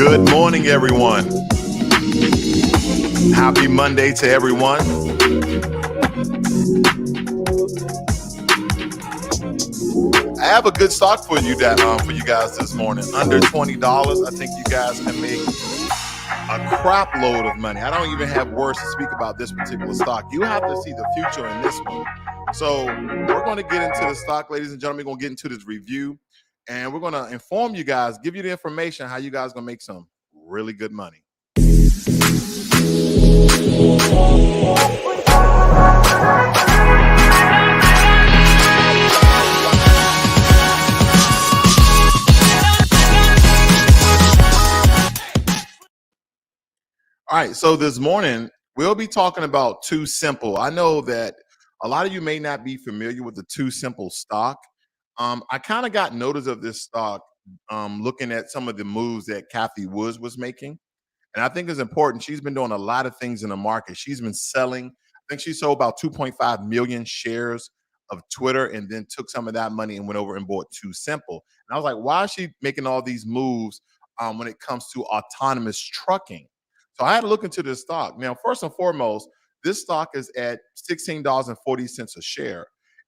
Good morning, everyone. Happy Monday to everyone. I have a good stock for you guys this morning. Under $20. I think you guys can make a crap load of money. I don't even have words to speak about this particular stock. You have to see the future in this one. So we're going to get into the stock, ladies and gentlemen. We're going to get into this review, and we're going to inform you guys, give you the information how you guys are going to make some really good money. All right, so this morning we'll be talking about TuSimple. I know that a lot of you may not be familiar with the TuSimple stock. I kind of got notice of this stock looking at some of the moves that Cathie Woods was making. And I think it's important. She's been doing a lot of things in the market. She's been selling. I think she sold about 2.5 million shares of Twitter and then took some of that money and went over and bought TuSimple. And I was like, why is she making all these moves when it comes to autonomous trucking? So I had to look into this stock. Now, first and foremost, this stock is at $16.40 a share.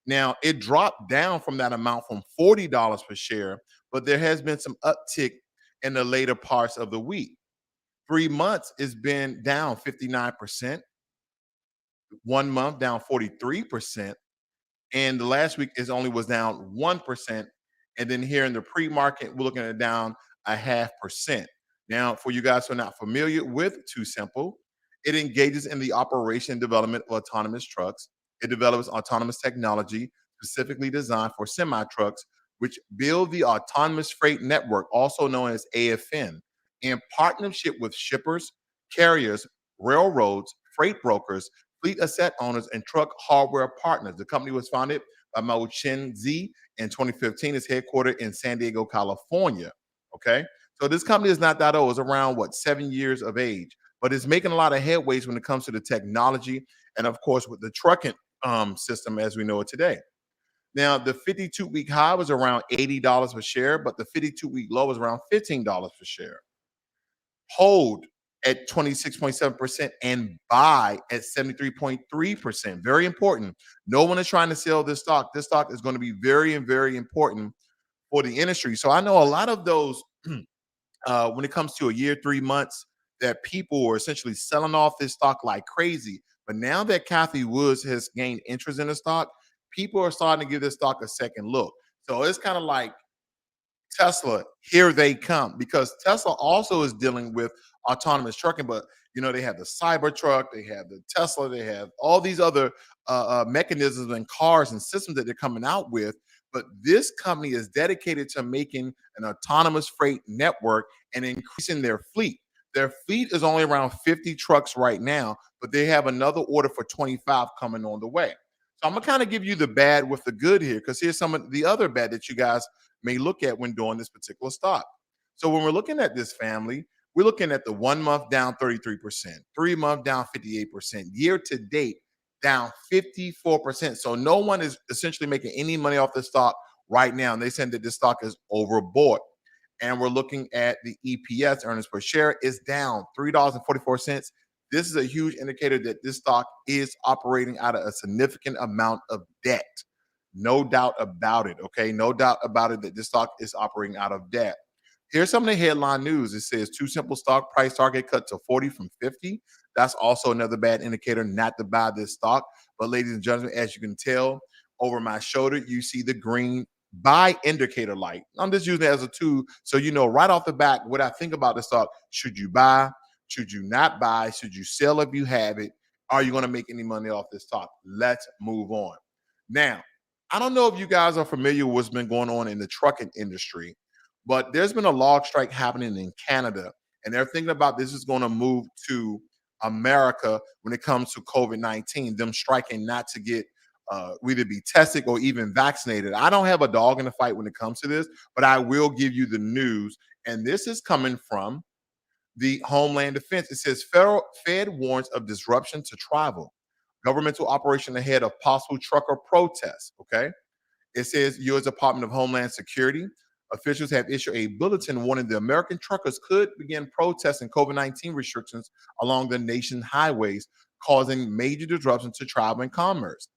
Now, it dropped down from that amount from $40 per share, but there has been some uptick in the later parts of the week. 3 months it's been down 59%. 1 month down 43%. And the last week is only was down 1%. And then here in the pre-market, we're looking at down 0.5%. Now, for you guys who are not familiar with TuSimple, it engages in the operation and development of autonomous trucks. It develops autonomous technology specifically designed for semi-trucks, which build the autonomous freight network, also known as AFN, in partnership with shippers, carriers, railroads, freight brokers, fleet asset owners, and truck hardware partners. The company was founded by Mao Chen-zi in 2015. It's headquartered in San Diego, California. Okay, so this company is not that old. It's around 7 years of age, but it's making a lot of headways when it comes to the technology and, of course, with the trucking system as we know it today. Now, the 52-week high was around $80 per share, but the 52-week low was around $15 per share. Hold at 26.7% and buy at 73.3%. Very important. No one is trying to sell this stock. This stock is going to be very, very important for the industry. So I know a lot of those, when it comes to a year, 3 months, that people are essentially selling off this stock like crazy. But now that Cathie Woods has gained interest in the stock, people are starting to give this stock a second look. So it's kind of like Tesla, here they come, because Tesla also is dealing with autonomous trucking, but they have the Cybertruck, they have the Tesla, they have all these other mechanisms and cars and systems that they're coming out with. But this company is dedicated to making an autonomous freight network and increasing their fleet. Their fleet is only around 50 trucks right now, but they have another order for 25 coming on the way. So I'm gonna kind of give you the bad with the good here, because here's some of the other bad that you guys may look at when doing this particular stock. So when we're looking at this family, we're looking at the 1 month down 33%, 3 month down 58%, year to date down 54%. So no one is essentially making any money off the stock right now. And they said that this stock is overbought. And we're looking at the EPS, earnings per share, is down $3.44. This is a huge indicator that this stock is operating out of a significant amount of debt. No doubt about it, okay? No doubt about it that this stock is operating out of debt. Here's some of the headline news. It says TuSimple stock price target cut to 40 from 50. That's also another bad indicator not to buy this stock. But ladies and gentlemen, as you can tell, over my shoulder, you see the green buy indicator light. I'm just using it as a tool so you know right off the bat what I think about this stock. Should you buy? Should you not buy? Should you sell if you have it? Are you going to make any money off this stock? Let's move on. Now, I don't know if you guys are familiar with what's been going on in the trucking industry, but there's been a log strike happening in Canada, and they're thinking about this is going to move to America when it comes to COVID-19, them striking not to get either be tested or even vaccinated. I don't have a dog in the fight when it comes to this, but I will give you the news. And this is coming from the Homeland Defense. It says Fed warns of disruption to travel. Governmental operation ahead of possible trucker protests, okay? It says U.S. Department of Homeland Security officials have issued a bulletin warning the American truckers could begin protesting COVID-19 restrictions along the nation's highways, causing major disruptions to travel and commerce.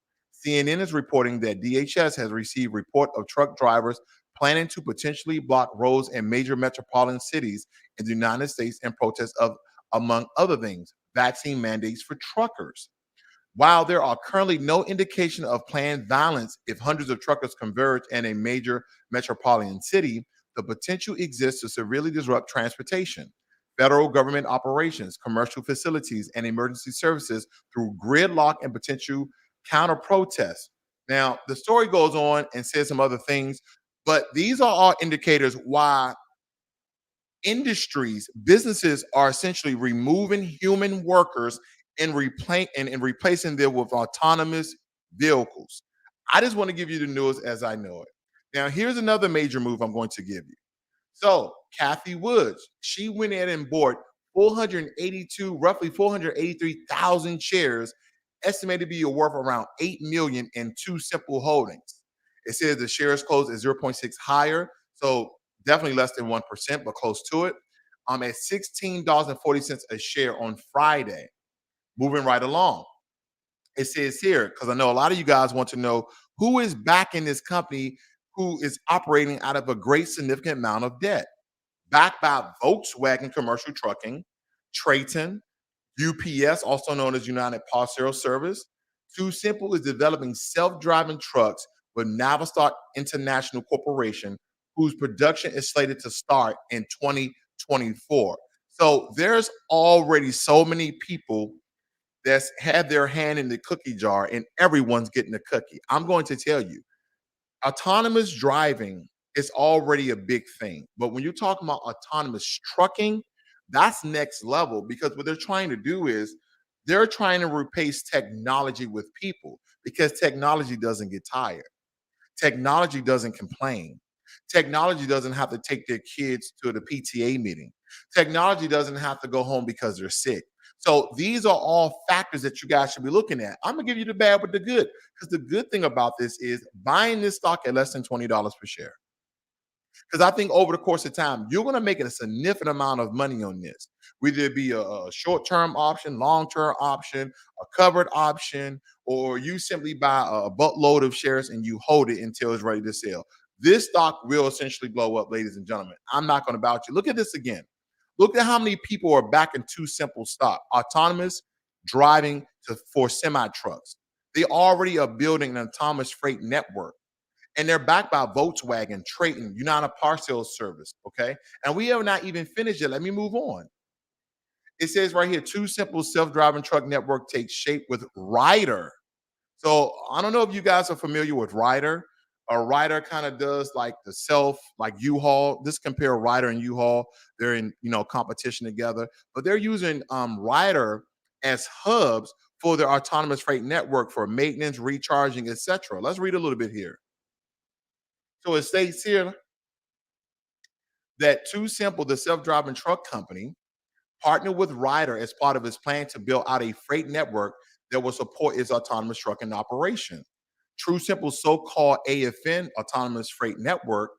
CNN is reporting that DHS has received report of truck drivers planning to potentially block roads in major metropolitan cities in the United States in protest of, among other things, vaccine mandates for truckers. While there are currently no indication of planned violence if hundreds of truckers converge in a major metropolitan city, the potential exists to severely disrupt transportation, federal government operations, commercial facilities, and emergency services through gridlock and potential counter protests. Now, the story goes on and says some other things, but these are all indicators why industries, businesses are essentially removing human workers and replacing them with autonomous vehicles. I just want to give you the news as I know it. Now, here's another major move I'm going to give you. So, Kathy Woods, she went in and bought 482, roughly 483,000 shares, estimated to be worth around 8 million in TuSimple Holdings. It says the shares closed at zero point 0.6 higher, so definitely less than 1%, but close to it. At $16.40 a share on Friday. Moving right along. It says here, because I know a lot of you guys want to know who is backing this company who is operating out of a great significant amount of debt. Backed by Volkswagen Commercial Trucking, Trayton, UPS, also known as United Parcel Service. TuSimple is developing self-driving trucks with Navistar International Corporation, whose production is slated to start in 2024. So there's already so many people that's had their hand in the cookie jar, and everyone's getting a cookie. I'm going to tell you, autonomous driving is already a big thing. But when you're talking about autonomous trucking, that's next level because what they're trying to do is they're trying to replace technology with people because technology doesn't get tired. Technology doesn't complain. Technology doesn't have to take their kids to the PTA meeting. Technology doesn't have to go home because they're sick. So these are all factors that you guys should be looking at. I'm gonna give you the bad with the good because the good thing about this is buying this stock at less than $20 per share. Because I think over the course of time, you're going to make a significant amount of money on this, whether it be a short term option, long term option, a covered option, or you simply buy a buttload of shares and you hold it until it's ready to sell. This stock will essentially blow up, ladies and gentlemen. I'm not going to vouch you. Look at this again. Look at how many people are backing TuSimple stock, autonomous driving for semi trucks. They already are building an autonomous freight network and they're backed by Volkswagen, Trayton, United Parcel Service. Okay, and we have not even finished yet. Let me move on. It says right here, TuSimple self-driving truck network takes shape with Ryder. So I don't know if you guys are familiar with Ryder. A Ryder kind of does like the self, like U-Haul. This compare Ryder and U-Haul. They're in competition together, but they're using Ryder as hubs for their autonomous freight network for maintenance, recharging, etc. Let's read a little bit here. So it states here that TuSimple, the self-driving truck company, partnered with Ryder as part of its plan to build out a freight network that will support its autonomous trucking operation. TuSimple's so-called AFN, Autonomous Freight Network,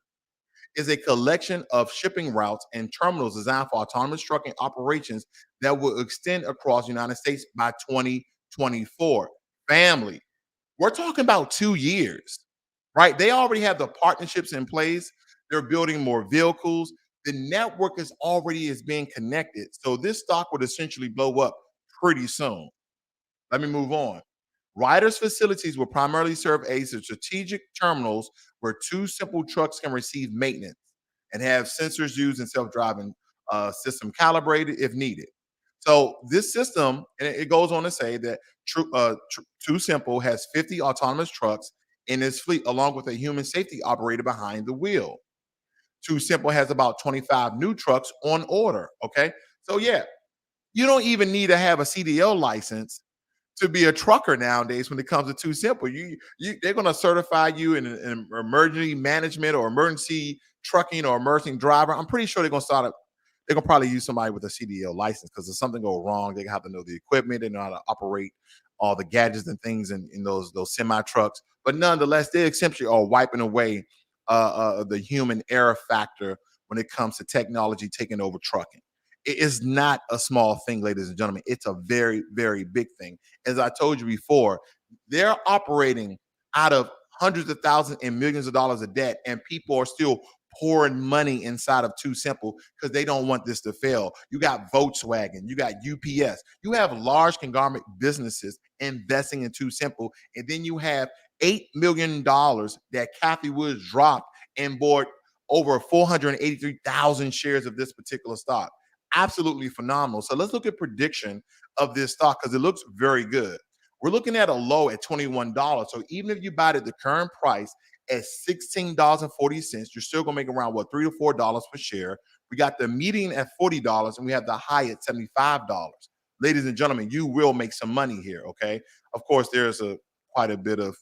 is a collection of shipping routes and terminals designed for autonomous trucking operations that will extend across the United States by 2024. Family, we're talking about 2 years, right? They already have the partnerships in place. They're building more vehicles. The network is being connected. So this stock would essentially blow up pretty soon. Let me move on. Ryder's facilities will primarily serve as strategic terminals where TuSimple trucks can receive maintenance and have sensors used in self-driving system calibrated if needed. So this system, and it goes on to say that TuSimple has 50 autonomous trucks in its fleet, along with a human safety operator behind the wheel. TuSimple has about 25 new trucks on order. Okay, so yeah, you don't even need to have a CDL license to be a trucker nowadays when it comes to TuSimple. They're going to certify you in emergency management or emergency trucking or emergency driver. I'm pretty sure they're going to start. They're going to probably use somebody with a CDL license because if something go wrong, they have to know the equipment. They know how to operate all the gadgets and things in those semi trucks. But nonetheless, they essentially are wiping away the human error factor when it comes to technology taking over trucking. It is not a small thing, ladies and gentlemen. It's a very, very big thing. As I told you before, they're operating out of hundreds of thousands and millions of dollars of debt, and people are still pouring money inside of TuSimple because they don't want this to fail. You got Volkswagen, you got UPS, you have large conglomerate businesses investing in TuSimple, and then you have $8 million that Kathy Woods dropped and bought over 483,000 shares of this particular stock. Absolutely phenomenal. So let's look at prediction of this stock because it looks very good. We're looking at a low at $21. So even if you buy it at the current price at $16.40, you're still gonna make around what, $3 to $4 per share. We got the median at $40 and we have the high at $75. Ladies and gentlemen, you will make some money here. Okay. Of course, there's a quite a bit of,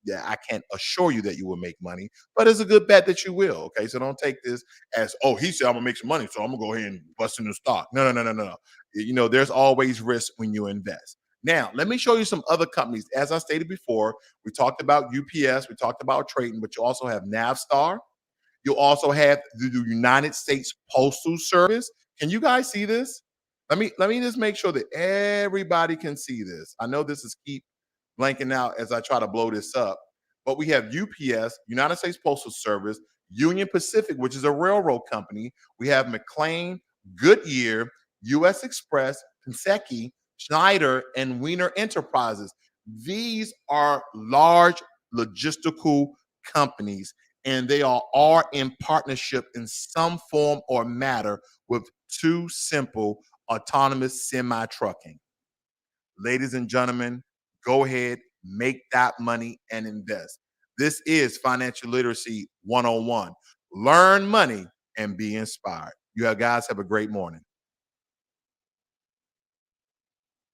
yeah, I can't assure you that you will make money, but it's a good bet that you will. Okay. So don't take this as, oh, he said I'm gonna make some money, so I'm gonna go ahead and bust in the stock. No, no, no, no, no, no. You know, there's always risk when you invest. Now, let me show you some other companies. As I stated before, we talked about UPS, we talked about trading, but you also have Navstar. You also have the United States Postal Service. Can you guys see this? Let me just make sure that everybody can see this. I know this is keep blanking out as I try to blow this up. But we have UPS, United States Postal Service, Union Pacific, which is a railroad company. We have McLean, Goodyear, US Express, Penseke, Schneider, and Wiener Enterprises. These are large logistical companies, and they are in partnership in some form or matter with TuSimple autonomous semi trucking. Ladies and gentlemen, go ahead, make that money and invest. This is Financial Literacy 101. Learn money and be inspired. You guys have a great morning.